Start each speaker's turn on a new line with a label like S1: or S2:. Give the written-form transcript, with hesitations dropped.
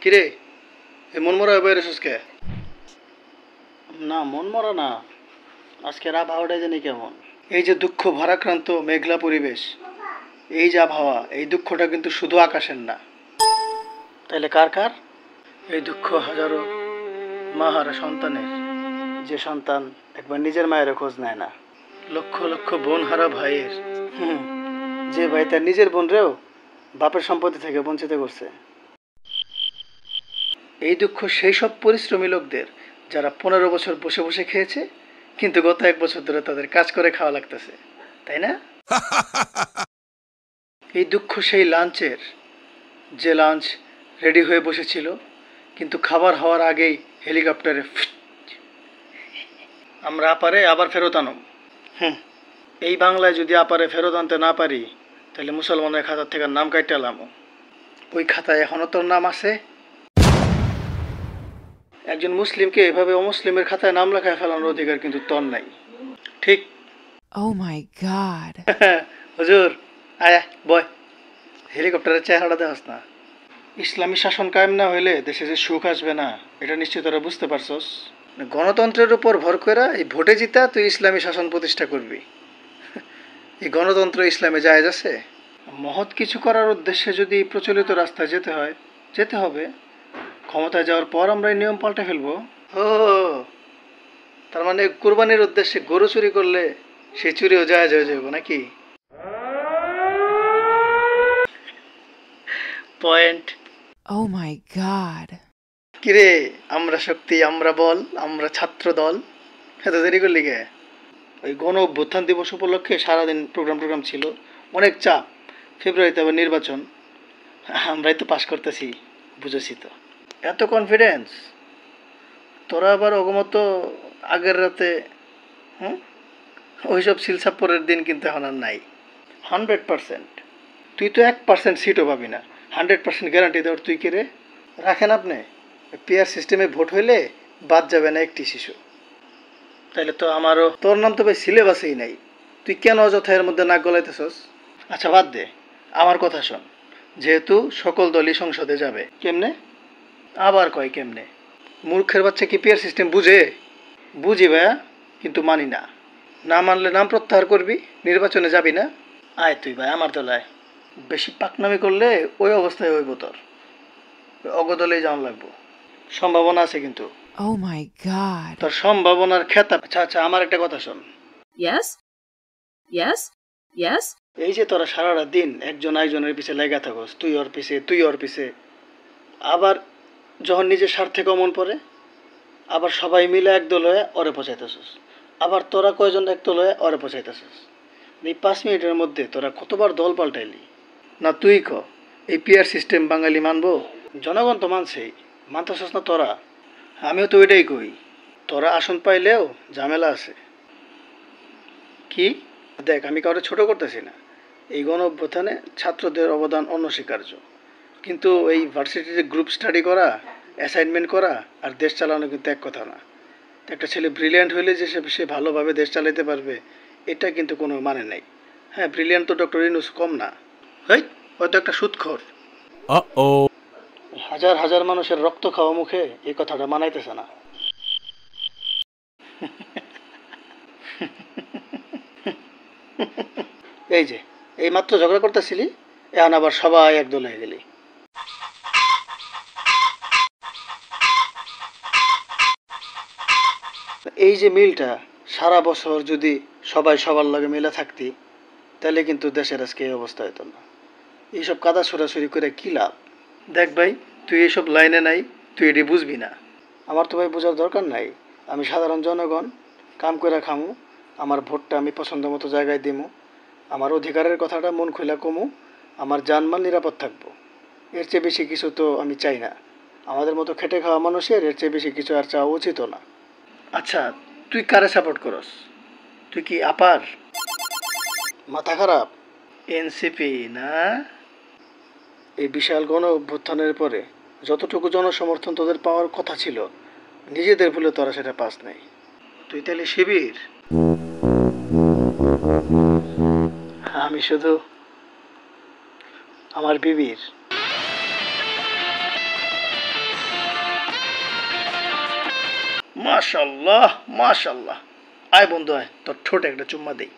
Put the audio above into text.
S1: কিরে এ মন মরা বাইরে কে? না মন মরা না, আজকের আবহাওয়াটাই জানি কেমন। এই যে দুঃখ ভারাক্রান্ত মেঘলা পরিবেশ, এই যে আবহাওয়া, এই দুঃখটা কিন্তু শুধু আকাশের না। তাইলে কার কার? এই দুঃখ হাজারো মা হারা সন্তানের, যে সন্তান একবার নিজের মায়ের খোঁজ নেয় না। লক্ষ লক্ষ বোন হারা ভাইয়ের, যে ভাই তার নিজের বোনরেও বাপের সম্পত্তি থেকে বঞ্চিত করছে। এই দুঃখ সেই সব পরিশ্রমী লোকদের যারা 15 বছর বসে বসে খেয়েছে, কিন্তু গত 1 বছর ধরে তাদের কাজ করে খাওয়া লাগতেছে, তাই না? এই দুঃখ সেই লাঞ্চের, যে লাঞ্চ রেডি হয়ে বসেছিল, কিন্তু খাবার হওয়ার আগেই হেলিকপ্টারে আমরা আপারে আবার ফেরত আনো। এই বাংলায় যদি আপারে ফেরত আনতে না পারি, তাহলে মুসলমানের খাতার থেকে নাম কাটালাম। ওই খাতায় এখনো তোর নাম আছে। একজন মুসলিমকে এভাবে অমুসলিমের খাতায় নাম লেখায় ফেলানোর অধিকার কিন্তু তোর নাই, ঠিক?
S2: Oh my god.
S1: হুজুর আয়া বয়, হেলিকপ্টারের চেহারা দেখাস না। ইসলামী শাসন কায়েম না হইলে দেশে যে সুখ আসবে না, এটা নিশ্চয় তোরা বুঝতে পারছস। গণতন্ত্রের উপর ভর করে এই ভোটে জিতা তুই ইসলামী শাসন প্রতিষ্ঠা করবি? এই গণতন্ত্র ইসলামে জায়েজ আছে? মহৎ কিছু করার উদ্দেশ্যে যদি প্রচলিত রাস্তায় যেতে হয়, যেতে হবে। ক্ষমতায় যাওয়ার পর আমরা এই নিয়ম পাল্টে ফেলবো। ও, তার মানে কুরবানির উদ্দেশ্যে গরু চুরি করলে সেই চুরিও জায়েজ হয়ে যাবে নাকি? পয়েন্ট।
S2: Oh my god.
S1: কিরে, আমরা শক্তি, আমরা বল, আমরা ছাত্র দল, এত দেরি করলি কে? ওই গণ অভ্যুত্থান দিবস উপলক্ষে সারাদিন প্রোগ্রাম ছিল, অনেক চাপ। ফেব্রুয়ারিতে আবার নির্বাচন, আমরাই তো পাশ করতেছি, বুঝেছি তো। এত কনফিডেন্স তোরা আবার অগমত আগের রাতে। ওইসব সিলসাপ্পরের দিন কিন্তু এখন আর নাই। 100%। তুই তো 1% সিটও পাবি না, 100% গ্যারান্টি দেওয়ার তুই কে রে? রাখেন আপনি, পিআর সিস্টেমে ভোট হইলে বাদ যাবে না একটি শিশু। তাইলে তো আমারও, তোর নাম তো ভাই সিলেবাসেই নাই, তুই কেন অযথা এর মধ্যে নাক গলাইতেছস? আচ্ছা বাদ দে, আমার কথা শোন। যেহেতু সকল দলই সংসদে যাবে, কেমনে? আবার কয় কেমনে? মূর্খের বাচ্চা কি পিআর সিস্টেম বুঝে? বুঝি ভাইয়া, কিন্তু মানি না। না মানলে নাম প্রত্যাহার করবি, নির্বাচনে যাবি না। আয় তুই ভাই আমার দলায়, বেশি পাকনামি করলে ওই অবস্থায় হইব তোর, অগদলেই যাওয়া লাগবো। সম্ভাবনা আছে কিন্তু।
S2: Oh my god.
S1: তোর সম্ভাবনার খেতাব। আচ্ছা আচ্ছা, আমার একটা কথা শোন।
S3: Yes? Yes? Yes?
S1: এই যে তোরা সারাটা দিন একজন একজনের পিছে লেগে থাকস, তুই ওর পিছে তুই ওর পিছে, আবার যখন নিজের স্বার্থে কমন পড়ে, আবার সবাই মিলে একদল হয়ে ওরে পচাইতেছস, আবার তোরা কয়জন একদল হয়ে ওরে পচাইতেছস। এই 5 মিনিটের মধ্যে তোরা কতবার দল পাল্টাইলি? না তুই ক, এই পিআর সিস্টেম বাঙালি মানবো? জনগণ তো মানছেই, মানতেছস না তোরা? আমিও তো ওইটাই কই, তোরা আসন পাইলেও ঝামেলা আছে। কি? দেখ, আমি কাউকে ছোট করতেছি না, এই গণ অভ্যুত্থানে ছাত্রদের অবদান অনস্বীকার্য, কিন্তু এই ভার্সিটিতে গ্রুপ স্টাডি করা, অ্যাসাইনমেন্ট করা আর দেশ চালানো কিন্তু এক কথা না। একটা ছেলে ব্রিলিয়ান্ট হইলে যে সে ভালোভাবে দেশ চালাতে পারবে, এটা কিন্তু কোনো মানে নেই। হ্যাঁ, ব্রিলিয়ান্ট তো ডক্টর ইউনূস কম না। হয়তো একটা সুদখোর। হাজার হাজার মানুষের রক্ত খাওয়া মুখে এই কথাটা মানাইতেছে না। এই যে এই মাত্র ঝগড়া করতেছিলি, এখন আবার সবাই একদল হয়ে গেলি। এই যে মিলটা, সারা বছর যদি সবাই সবার লগে মিলে থাকতি, তাহলে কিন্তু দেশের আজকে এই অবস্থা হতো না। এইসব কাদা ছোড়াছুরি করে কী লাভ? দেখ ভাই, তুই এইসব লাইনে নাই, তুই এটি বুঝবি না। আমার তো ভাই বোঝার দরকার নাই, আমি সাধারণ জনগণ, কাম করে খামু, আমার ভোটটা আমি পছন্দ মতো জায়গায় দিমু, আমার অধিকারের কথাটা মন খুলে কমু, আমার জানমাল নিরাপদ থাকবো। এর চেয়ে বেশি কিছু তো আমি চাই না। আমাদের মতো খেটে খাওয়া মানুষের এর চেয়ে বেশি কিছু আর চাওয়া উচিত না। আচ্ছা, তুই কারে সাপোর্ট করস? তুই কি আপার? মাথা খারাপ? এনসিপি না? এই বিশাল গণ অভ্যুত্থানের পরে যতটুকু জনসমর্থন তোদের পাওয়ার কথা ছিল, নিজেদের ভুলে তোরা সেটা পাস নাই। তুই তাহলে শিবির? আমি শুধু আমার বিবির মাশাল্লাহ মাশাল্লাহ। আয় বন্ধু আয়, তোর ঠোঁটে একটা চুম্মা দেই।